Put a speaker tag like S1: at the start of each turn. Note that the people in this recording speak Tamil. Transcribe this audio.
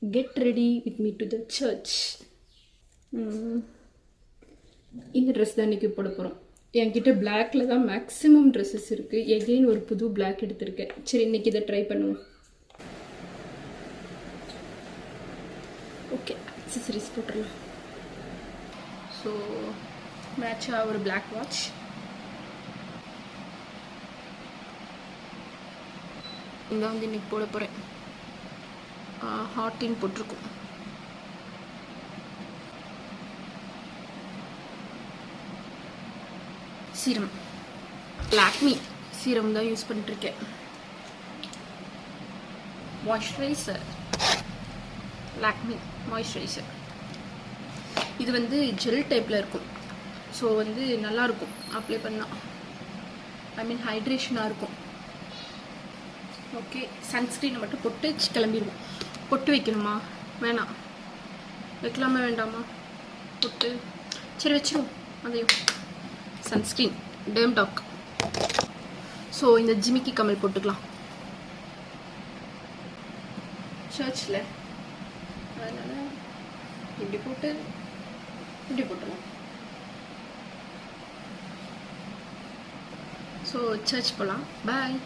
S1: get ready with me to the church. இந்த ட்ரெஸ் தான் இன்றைக்கி போட போகிறோம். என்கிட்ட பிளாக்ல தான் மேக்ஸிமம் ட்ரெஸ்ஸஸ் இருக்குது. எகெயின் ஒரு புது பிளாக் எடுத்திருக்கேன். சரி, இன்றைக்கி இதை ட்ரை பண்ணுவோம். ஓகே, அக்சசரிஸ் போட்டுடலாம். ஸோ மேட்சாக ஒரு பிளாக் வாட்ச், இந்த வந்து இன்றைக்கி போட போகிறேன். ஹார்டின் போட்டிருக்கோம். சீரம், லாக்மி சீரம் தான் யூஸ் பண்ணிட்டுருக்கேன். Moisturiser, Lakme moisturiser. இது வந்து ஜெல் டைப்பில் இருக்கும். ஸோ வந்து நல்லாயிருக்கும் அப்ளை பண்ணால். ஐ மீன் ஹைட்ரேஷனாக இருக்கும். ஓகே, சன்ஸ்க்ரீனை மட்டும் போட்டு கிளம்பிடுவோம். பொட்டு வைக்கணுமா? வேணாம். வைக்கலாமா வேண்டாமா பொட்டு? சரி, வச்சிருவோம். அதையும் சன்ஸ்க்ரீன் டேம் டாக். ஸோ இந்த ஜிமிக்கி கமல் போட்டுக்கலாம் சர்ச்சில். அதனால் இப்படி போட்டு இப்படி போட்டுருவோம். ஸோ சர்ச் போகலாம். பாய்.